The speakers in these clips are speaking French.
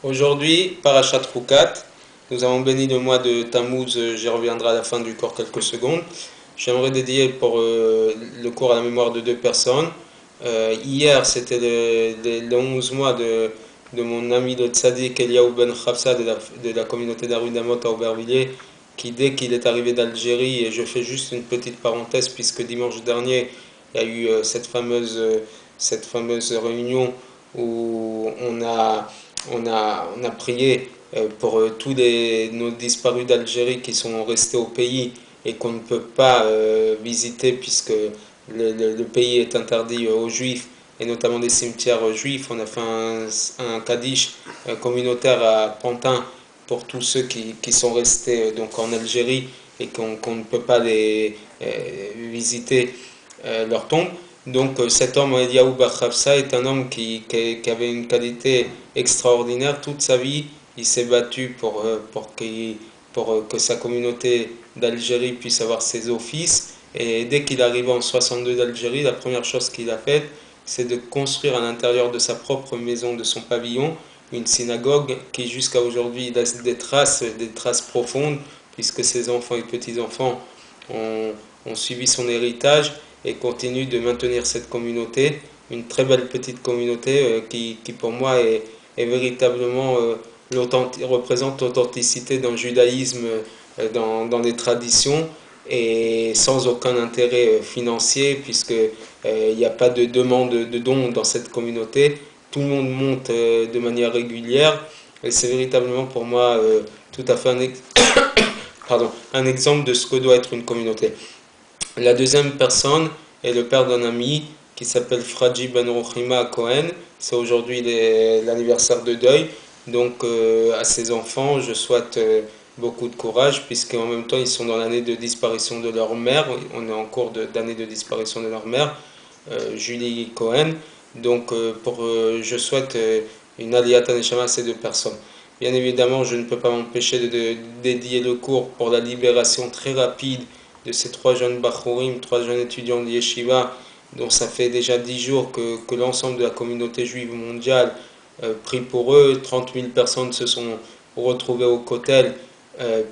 Aujourd'hui, Parashat Chukat, nous avons béni le mois de Tammuz, j'y reviendrai à la fin du cours quelques secondes. J'aimerais dédier pour le cours à la mémoire de deux personnes. Hier, c'était le 11 mois de mon ami le tzaddik Eliaou Ben Chafsa de la communauté d'Arud Damot à Aubervilliers, qui dès qu'il est arrivé d'Algérie, et je fais juste une petite parenthèse puisque dimanche dernier, il y a eu cette fameuse réunion où on a prié pour tous nos disparus d'Algérie qui sont restés au pays et qu'on ne peut pas visiter puisque le pays est interdit aux juifs et notamment des cimetières juifs. On a fait un kaddish communautaire à Pantin pour tous ceux qui sont restés donc en Algérie et qu'on ne peut pas les visiter leur tombe. Donc cet homme, Eliaou Bar Chafsa, est un homme qui avait une qualité extraordinaire. Toute sa vie, il s'est battu pour que sa communauté d'Algérie puisse avoir ses offices. Et dès qu'il arrive en 62 d'Algérie, la première chose qu'il a faite, c'est de construire à l'intérieur de sa propre maison, de son pavillon, une synagogue qui jusqu'à aujourd'hui laisse des traces profondes, puisque ses enfants et petits-enfants ont suivi son héritage et continue de maintenir cette communauté, une très belle petite communauté qui pour moi est véritablement représente l'authenticité d'un judaïsme dans les traditions et sans aucun intérêt financier puisque il n'y a pas de demande de dons dans cette communauté. Tout le monde monte de manière régulière et c'est véritablement pour moi tout à fait un exemple de ce que doit être une communauté. La deuxième personne est le père d'un ami qui s'appelle Fraji Ben Rochima Cohen. C'est aujourd'hui l'anniversaire de deuil. Donc à ses enfants, je souhaite beaucoup de courage puisqu'en même temps ils sont dans l'année de disparition de leur mère. On est en cours d'année de disparition de leur mère, Julie Cohen. Donc je souhaite une aliyat neshama à ces deux personnes. Bien évidemment, je ne peux pas m'empêcher de dédier le cours pour la libération très rapide de ces trois jeunes Bachourim, trois jeunes étudiants de Yeshiva, dont ça fait déjà 10 jours que l'ensemble de la communauté juive mondiale prie pour eux. 30 000 personnes se sont retrouvées au Kotel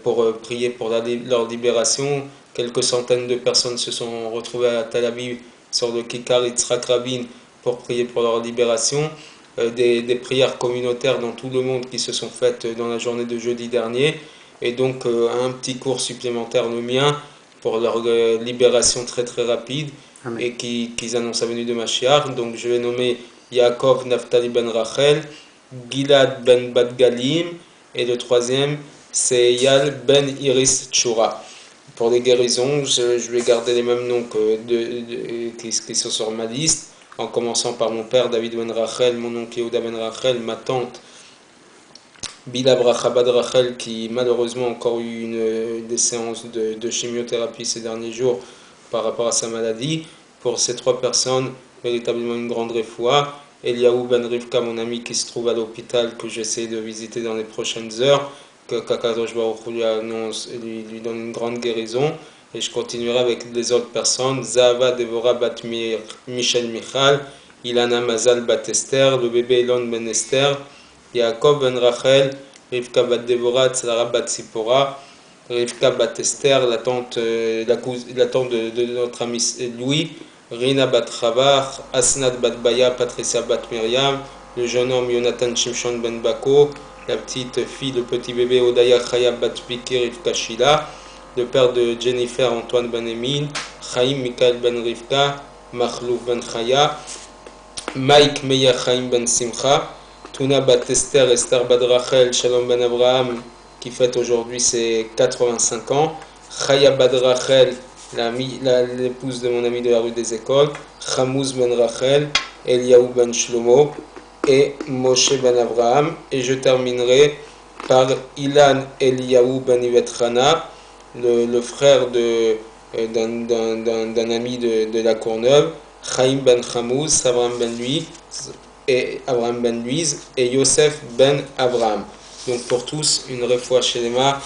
pour prier pour leur libération. Quelques centaines de personnes se sont retrouvées à Tel Aviv sur le Kikar Yitzhak Rabin pour prier pour leur libération. Des prières communautaires dans tout le monde qui se sont faites dans la journée de jeudi dernier. Et donc un petit cours supplémentaire, le mien, pour leur libération très très rapide. Amen. Et qu'ils annoncent la venue de Mashiach. Donc je vais nommer Yaakov Naftali Ben Rachel, Gilad Ben Badgalim, et le troisième c'est Yal Ben Iris Tchoura. Pour les guérisons, je vais garder les mêmes noms qui sont sur ma liste, en commençant par mon père David Ben Rachel, mon oncle Yehuda Ben Rachel, ma tante Bila Brachabad Rachel, qui malheureusement a encore eu des séances de chimiothérapie ces derniers jours par rapport à sa maladie. Pour ces trois personnes, véritablement une grande réfoua. Eliaou Ben Rivka, mon ami qui se trouve à l'hôpital, que j'essaie de visiter dans les prochaines heures, que Kakadosh Baruch Hu lui donne une grande guérison. Et je continuerai avec les autres personnes. Zahava Devora Bat Michel Michal, Ilana Mazal Bat Esther, le bébé Elon Ben Esther, Yaakov Ben Rachel, Rivka Bat Devora, Tzara Bat Sipora, Rivka Bat Esther, la tante de notre ami Louis, Rina Bat Chavach, Asnat Bat Baya, Patricia Bat Myriam, le jeune homme Jonathan Shimshon Ben Bako, la petite fille, le petit bébé Odaya Chaya Bat Biki Rivka Shila, le père de Jennifer Antoine Ben Emile, Chaim Michael Ben Rivka, Machlouf Ben Chaya, Mike Meya Chaim Ben Simcha, Tuna Bat Esther, Esther Bat Rachel, Shalom Ben Abraham, qui fête aujourd'hui ses 85 ans, Chaya Bat Rachel, l'épouse de mon ami de la rue des Écoles, Chamouz Ben Rachel, Eliaou Ben Shlomo et Moshe Ben Abraham. Et je terminerai par Ilan Eliaou Ben Ivet Chana, le frère d'un ami de la Courneuve, Chaim Ben Chamouz, Abraham Ben Luiz et Yosef Ben Abraham. Donc pour tous, une refoua shelema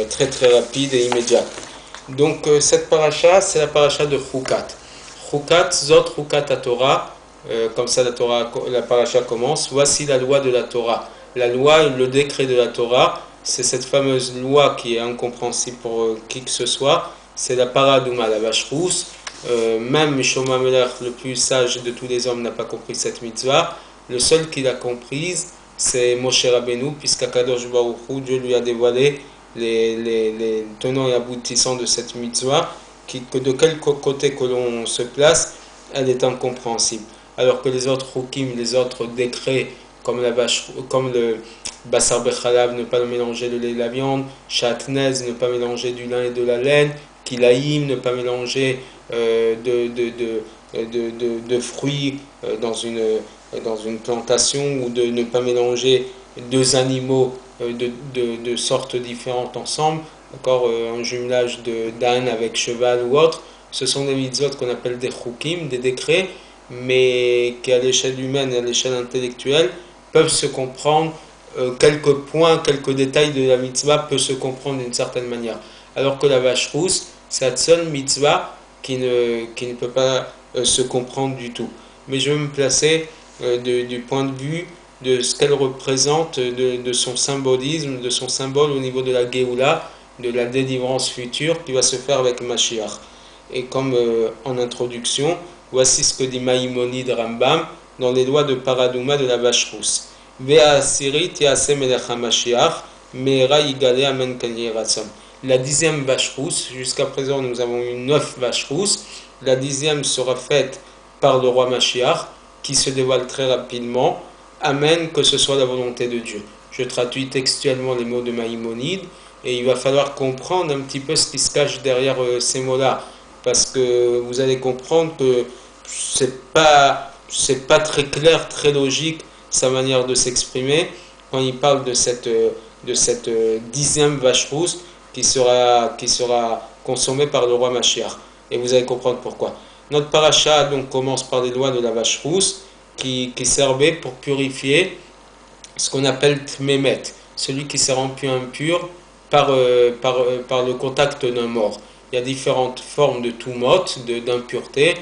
très très rapide et immédiate. Donc cette paracha, c'est la paracha de Chukat. Chukat, Zot Chukat à Torah, comme ça la paracha commence. Voici la loi de la Torah. La loi, le décret de la Torah, c'est cette fameuse loi qui est incompréhensible pour qui que ce soit, c'est la paradouma, la vache rousse. Même Shlomo Amelech, le plus sage de tous les hommes, n'a pas compris cette mitzvah. Le seul qui l'a comprise, c'est Moshe Rabbeinu, puisqu'Akadosh Baruch Hu, Dieu lui a dévoilé les tenants et aboutissants de cette mitzvah, que de quel côté que l'on se place, elle est incompréhensible. Alors que les autres hukim, les autres décrets, comme le Bassar Bechalav, ne pas mélanger le lait et la viande, Shatnez, ne pas mélanger du lin et de la laine, Kilaïm, ne pas mélanger de fruits dans une plantation, ou de ne pas mélanger deux animaux de sortes différentes ensemble, d'accord, un jumelage d'âne avec cheval ou autre. Ce sont des mitzvot qu'on appelle des chukim, des décrets, mais qui à l'échelle humaine et à l'échelle intellectuelle peuvent se comprendre, quelques points, quelques détails de la mitzvah peuvent se comprendre d'une certaine manière. Alors que la vache rousse, c'est la seule mitzvah qui ne peut pas se comprendre du tout. Mais je vais me placer du point de vue de ce qu'elle représente, de son symbolisme, de son symbole au niveau de la Géoula, de la délivrance future qui va se faire avec Mashiach. Et comme en introduction, voici ce que dit Maïmonide Rambam dans les lois de Paradouma de la vache rousse. Vea Asirit Yase Melech HaMashiach, Meera Yigale Amen Kanye Ratson. La 10e vache rousse, jusqu'à présent nous avons eu 9 vaches rousses, la 10e sera faite par le roi Mashiach, qui se dévoile très rapidement. Amen, que ce soit la volonté de Dieu. Je traduis textuellement les mots de Maïmonide, et il va falloir comprendre un petit peu ce qui se cache derrière ces mots-là, parce que vous allez comprendre que c'est pas très clair, très logique sa manière de s'exprimer quand il parle de cette 10e vache rousse qui sera consommée par le roi Mashiach. Et vous allez comprendre pourquoi. Notre paracha donc commence par les lois de la vache rousse qui servaient pour purifier ce qu'on appelle Tmemet, celui qui s'est rendu impur par le contact d'un mort. Il y a différentes formes de Tumot, d'impureté,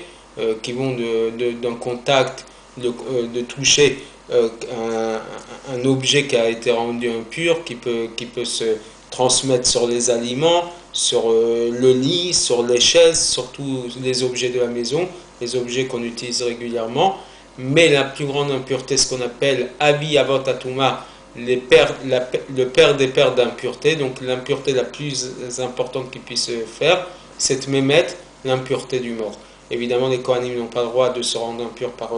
qui vont d'un contact, de toucher un objet qui a été rendu impur, qui peut se transmettre sur les aliments, sur le lit, sur les chaises, sur tous les objets de la maison, les objets qu'on utilise régulièrement. Mais la plus grande impureté, ce qu'on appelle Avi Avot Atuma, le père des pères d'impureté, donc l'impureté la plus importante qu'il puisse faire, c'est Mémet, l'impureté du mort. Évidemment, les Kohanim n'ont pas le droit de se rendre impurs par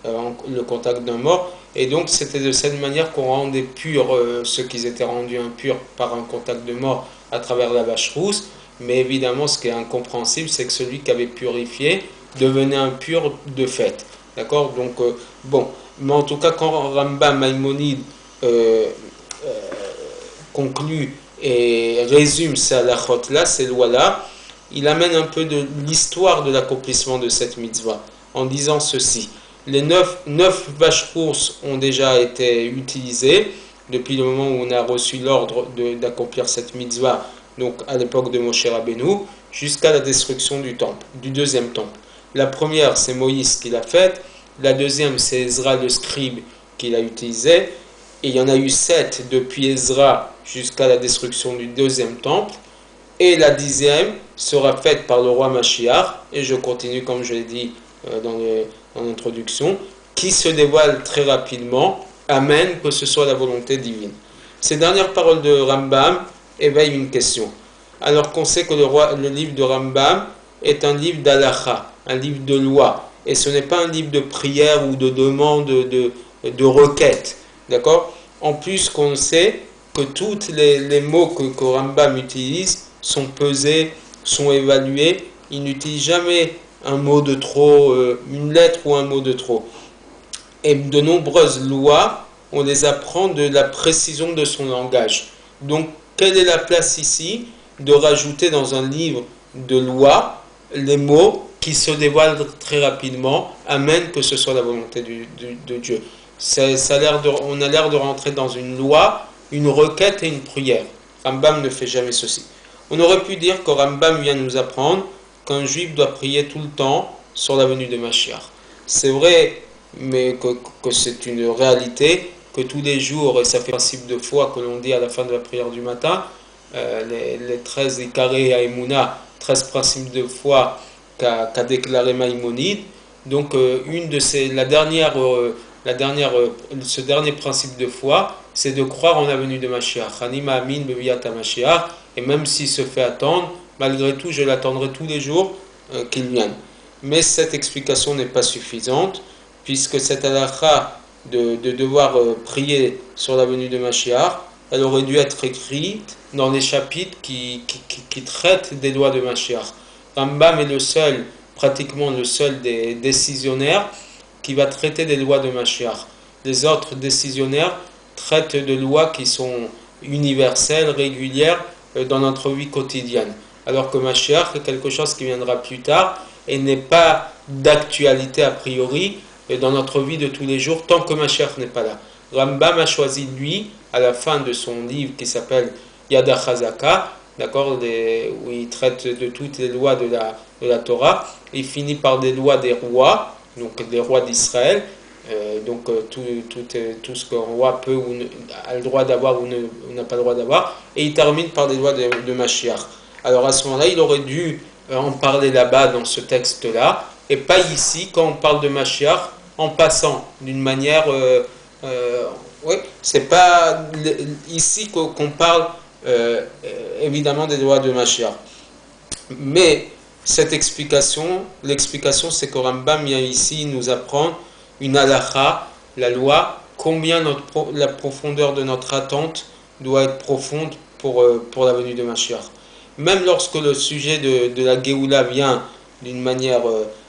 le contact d'un mort, et donc c'était de cette manière qu'on rendait purs ceux qui étaient rendus impurs par un contact de mort à travers la vache rousse. Mais évidemment, ce qui est incompréhensible, c'est que celui qui avait purifié devenait impur de fait. D'accord? Donc, bon. Mais en tout cas, quand Rambam Maïmonide conclut et résume ces halachot-là, ces lois-là, il amène un peu de l'histoire de l'accomplissement de cette mitzvah en disant ceci. Les 9 vaches rousses ont déjà été utilisées depuis le moment où on a reçu l'ordre d'accomplir cette mitzvah, donc à l'époque de Moshe Rabbeinu, jusqu'à la destruction du deuxième temple. La première, c'est Moïse qui l'a faite. La deuxième, c'est Ezra le scribe qui l'a utilisée. Et il y en a eu 7 depuis Ezra jusqu'à la destruction du deuxième temple. Et la 10e sera faite par le roi Mashiach. Et je continue, comme je l'ai dit dans l'introduction, qui se dévoile très rapidement. Amen, que ce soit la volonté divine. Ces dernières paroles de Rambam éveillent une question. Alors qu'on sait que le livre de Rambam est un livre d'Alacha, un livre de loi, et ce n'est pas un livre de prière ou de demande, de requête, d'accord? En plus qu'on sait que tous les mots que Rambam utilise sont pesés, sont évalués, il n'utilise jamais un mot de trop, une lettre ou un mot de trop. Et de nombreuses lois, on les apprend de la précision de son langage. Donc, quelle est la place ici de rajouter dans un livre de loi les mots qui se dévoilent très rapidement, amen, que ce soit la volonté de Dieu. On a l'air de rentrer dans une loi, une requête et une prière. Rambam ne fait jamais ceci. On aurait pu dire que Rambam vient nous apprendre qu'un juif doit prier tout le temps sur la venue de Mashiach. C'est vrai, mais que c'est une réalité, que tous les jours, et ça fait principe de foi que l'on dit à la fin de la prière du matin, les 13 Ikaré à Emouna, 13 principes de foi qu'a déclaré Maïmonide. Donc ce dernier principe de foi, c'est de croire en la venue de Mashiach. Anima amin beviyat Mashiach, et même s'il se fait attendre, malgré tout, je l'attendrai tous les jours qu'il vienne. Mais cette explication n'est pas suffisante, puisque cette halakha de devoir prier sur la venue de Mashiach, elle aurait dû être écrite dans les chapitres qui traitent des lois de Mashiach. Rambam est pratiquement le seul des décisionnaires qui va traiter des lois de Mashiach. Les autres décisionnaires traitent de lois qui sont universelles, régulières dans notre vie quotidienne. Alors que Mashiach est quelque chose qui viendra plus tard et n'est pas d'actualité a priori dans notre vie de tous les jours tant que Mashiach n'est pas là. Rambam a choisi, lui, à la fin de son livre qui s'appelle Yada Chazaka, d'accord, où il traite de toutes les lois de la Torah, il finit par des lois des rois, donc des rois d'Israël, tout ce qu'un roi peut ou a le droit d'avoir ou n'a pas le droit d'avoir, et il termine par des lois de Mashiach. Alors à ce moment-là, il aurait dû en parler là-bas dans ce texte-là, et pas ici, quand on parle de Mashiach, en passant d'une manière... oui, c'est pas ici qu'on parle évidemment des lois de Mashiach. Mais cette l'explication c'est que Rambam vient ici nous apprendre une halakha, la loi, combien la profondeur de notre attente doit être profonde pour la venue de Mashiach. Même lorsque le sujet de la Géoula vient d'une manière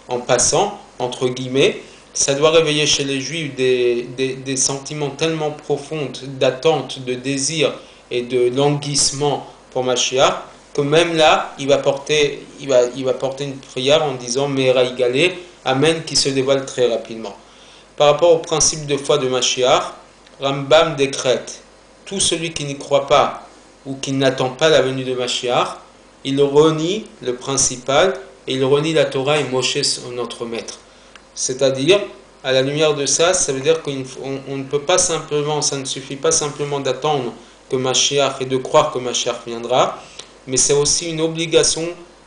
en passant, entre guillemets, ça doit réveiller chez les Juifs des sentiments tellement profonds d'attente, de désir et de languissement pour Mashiach, que même là, il va porter une prière en disant Me'era Igalé, Amen, qui se dévoile très rapidement. Par rapport au principe de foi de Mashiach, Rambam décrète tout celui qui n'y croit pas ou qui n'attend pas la venue de Mashiach, il renie le principal et il renie la Torah et Moshe, notre maître. C'est-à-dire, à la lumière de ça, ça veut dire qu'on ne peut pas simplement, ça ne suffit pas simplement d'attendre que Mashiach et de croire que Mashiach viendra, mais c'est aussi une obligation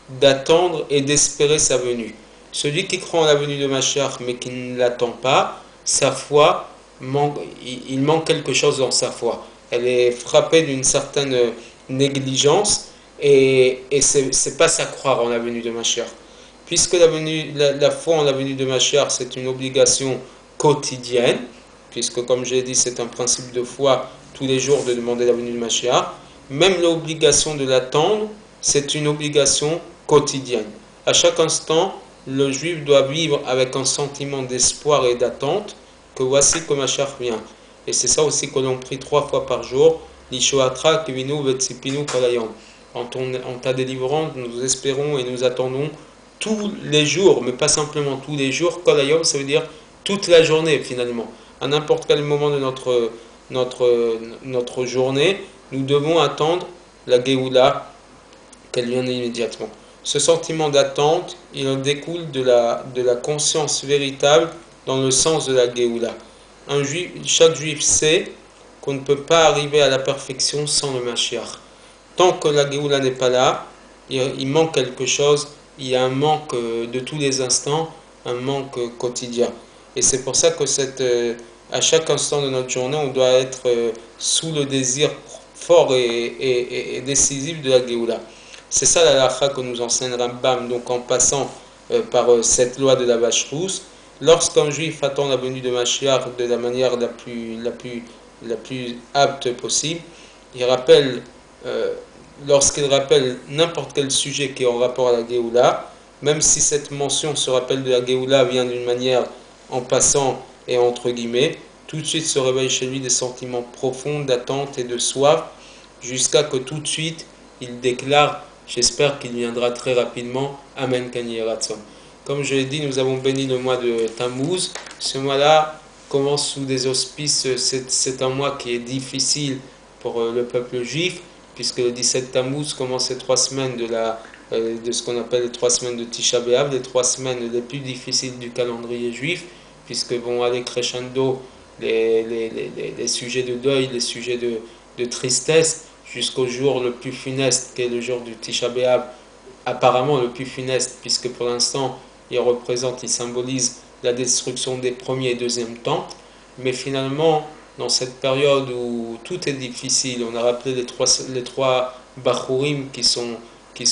d'attendre et d'espérer sa venue. Celui qui croit en la venue de Mashiach mais qui ne l'attend pas, sa foi, il manque quelque chose dans sa foi. Elle est frappée d'une certaine négligence et c'est pas ça croire en la venue de Mashiach. Puisque la foi en la venue de Mashiach, c'est une obligation quotidienne, puisque comme j'ai dit, c'est un principe de foi tous les jours de demander la venue de Mashiach, même l'obligation de l'attendre, c'est une obligation quotidienne. À chaque instant, le juif doit vivre avec un sentiment d'espoir et d'attente que voici que Mashiach vient. Et c'est ça aussi que l'on prie 3 fois par jour, Lishoatra kivinu vetsipinu kolayom. En ta délivrance, nous espérons et nous attendons tous les jours, mais pas simplement tous les jours. Kolayom, ça veut dire toute la journée finalement. À n'importe quel moment de notre journée, nous devons attendre la Géoula, qu'elle vienne immédiatement. Ce sentiment d'attente, il en découle de la conscience véritable dans le sens de la Géoula. Chaque juif sait qu'on ne peut pas arriver à la perfection sans le Mashiach. Tant que la Géoula n'est pas là, il manque quelque chose, il y a un manque de tous les instants, un manque quotidien. Et c'est pour ça que à chaque instant de notre journée, on doit être sous le désir fort et décisif de la Géoula. C'est ça la halakha que nous enseigne Rambam, donc en passant par cette loi de la vache rousse. Lorsqu'un juif attend la venue de Mashiach de la manière la plus apte possible, il rappelle, lorsqu'il rappelle n'importe quel sujet qui est en rapport à la Géoula, même si cette mention, ce rappel de la Géoula vient d'une manière en passant et entre guillemets, tout de suite se réveillent chez lui des sentiments profonds d'attente et de soif, jusqu'à que tout de suite il déclare « J'espère qu'il viendra très rapidement. Amen Kanye Ratson ». Comme je l'ai dit, nous avons béni le mois de Tammuz. Ce mois-là commence sous des auspices. C'est un mois qui est difficile pour le peuple juif, puisque le 17 Tammuz commence les 3 semaines de ce qu'on appelle les 3 semaines de Tisha B'Av, les 3 semaines les plus difficiles du calendrier juif, puisque vont aller crescendo les sujets de deuil, les sujets de tristesse, jusqu'au jour le plus funeste, qui est le jour du Tisha B'Av, apparemment le plus funeste, puisque pour l'instant, il symbolise la destruction des premiers et deuxième temples, mais finalement, dans cette période où tout est difficile, on a rappelé les trois Bachurim qui sont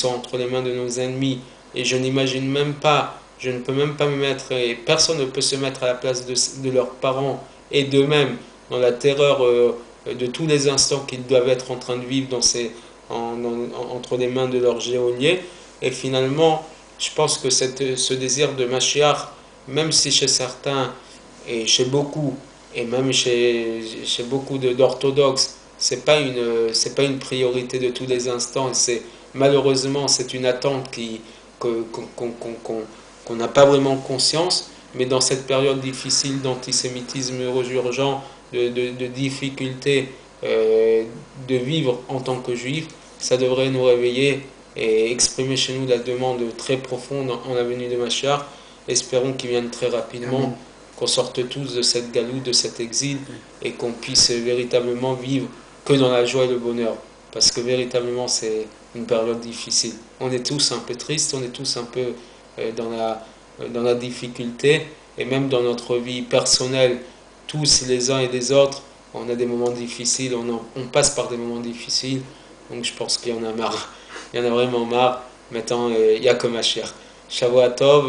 entre les mains de nos ennemis, et je n'imagine même pas, je ne peux même pas me mettre, et personne ne peut se mettre à la place de leurs parents et d'eux-mêmes dans la terreur de tous les instants qu'ils doivent être en train de vivre entre les mains de leurs geôliers. Et finalement, je pense que ce désir de Mashiach, même si chez certains et chez beaucoup, et même chez beaucoup d'orthodoxes, c'est pas une priorité de tous les instants. Malheureusement, c'est une attente qu'on n'a pas vraiment conscience. Mais dans cette période difficile d'antisémitisme urgent, de difficulté de vivre en tant que juif, ça devrait nous réveiller et exprimer chez nous la demande très profonde en la venue de Mashiach. Espérons qu'il vienne très rapidement, qu'on sorte tous de cette galoute, de cet exil, et qu'on puisse véritablement vivre que dans la joie et le bonheur. Parce que véritablement, c'est une période difficile. On est tous un peu tristes, on est tous un peu dans la difficulté, et même dans notre vie personnelle, tous les uns et les autres, on a des moments difficiles, on passe par des moments difficiles, donc je pense qu'il y en a marre. Il y en a vraiment marre. Maintenant, il n'y a que Mashiach. Shavua Tov,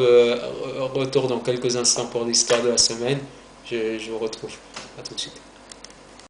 retour dans quelques instants pour l'histoire de la semaine. Je vous retrouve. À tout de suite.